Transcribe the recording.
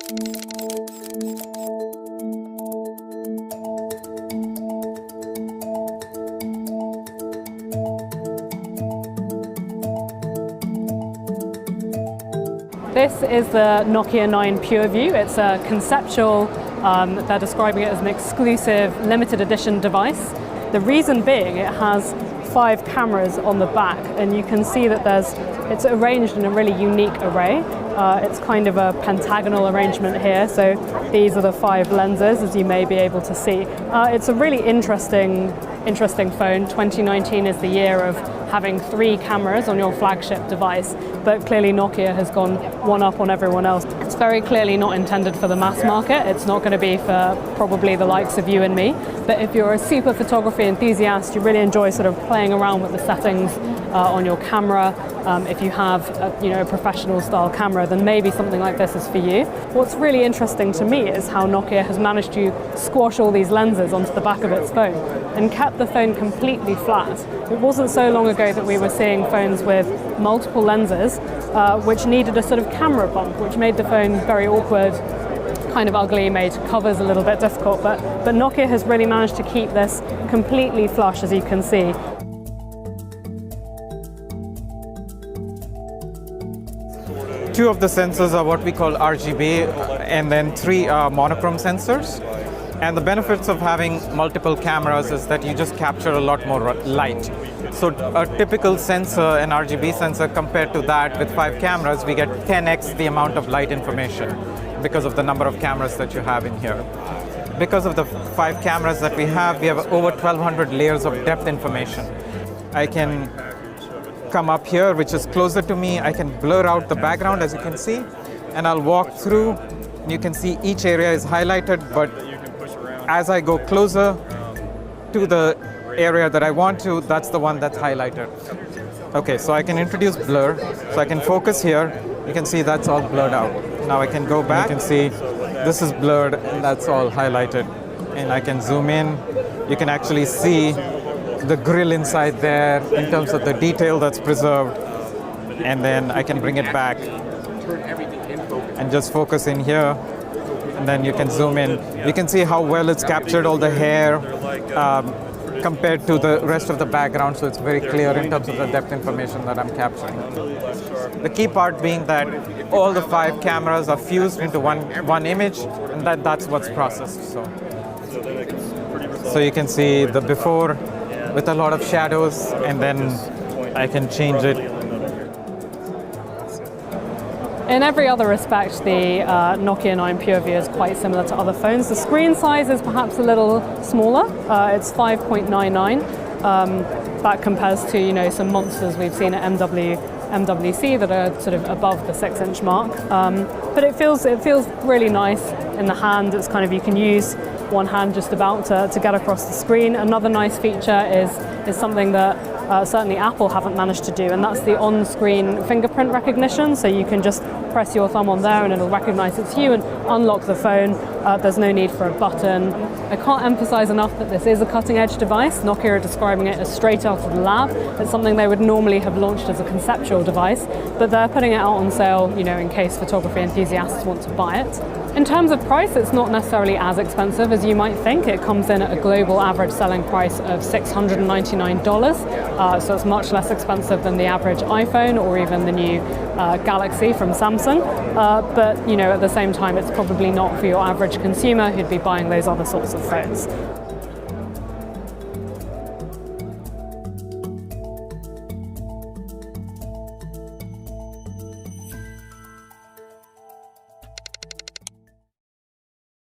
This is the Nokia 9 Pureview. It's a conceptual, they're describing it as an exclusive limited edition device. The reason being it has 5 cameras on the back, and you can see that it's arranged in a really unique array. It's kind of a pentagonal arrangement here, so these are the 5 lenses, as you may be able to see. It's a really interesting phone. 2019 is the year of having 3 cameras on your flagship device, but clearly Nokia has gone one up on everyone else. It's very clearly not intended for the mass market. It's not going to be for probably the likes of you and me, but if you're a super photography enthusiast, you really enjoy sort of playing around with the settings on your camera. If you have a professional style camera, then maybe something like this is for you. What's really interesting to me is how Nokia has managed to squash all these lenses onto the back of its phone and kept the phone completely flat. It wasn't so long ago that we were seeing phones with multiple lenses which needed a sort of camera bump, which made the phone very awkward, kind of ugly, made covers a little bit difficult, but Nokia has really managed to keep this completely flush, as you can see. Two of the sensors are what we call RGB, and then 3 are monochrome sensors. And the benefits of having multiple cameras is that you just capture a lot more light. So a typical sensor, an RGB sensor, compared to that with 5 cameras, we get 10x the amount of light information because of the number of cameras that you have in here. Because of the 5 cameras that we have over 1200 layers of depth information. I can come up here, which is closer to me. I can blur out the background, as you can see, and I'll walk through. You can see each area is highlighted, but as I go closer to the area that I want to, that's the one that's highlighted. Okay, so I can introduce blur. So I can focus here. You can see that's all blurred out. Now I can go back. You can see this is blurred and that's all highlighted. And I can zoom in. You can actually see the grill inside there in terms of the detail that's preserved. And then I can bring it back and just focus in here. And then you can zoom in. You can see how well it's captured all the hair compared to the rest of the background, so it's very clear in terms of the depth information that I'm capturing. The key part being that all the 5 cameras are fused into one image, and that's what's processed. So you can see the before with a lot of shadows, and then I can change it. In every other respect, the Nokia 9 Pureview is quite similar to other phones. The screen size is perhaps a little smaller. It's 5.99. That compares to some monsters we've seen at MWC that are sort of above the 6-inch mark. But it feels really nice in the hand. It's kind of, you can use one hand just about to get across the screen. Another nice feature is something that certainly Apple haven't managed to do, and that's the on-screen fingerprint recognition. So you can just press your thumb on there and it'll recognize it's you and unlock the phone. There's no need for a button. I can't emphasize enough that this is a cutting-edge device. Nokia are describing it as straight out of the lab. It's something they would normally have launched as a conceptual device, but they're putting it out on sale, in case photography enthusiasts want to buy it. In terms of price, it's not necessarily as expensive as you might think. It comes in at a global average selling price of $699, so it's much less expensive than the average iPhone or even the new Galaxy from Samsung. But at the same time, it's probably not for your average consumer who'd be buying those other sorts of phones.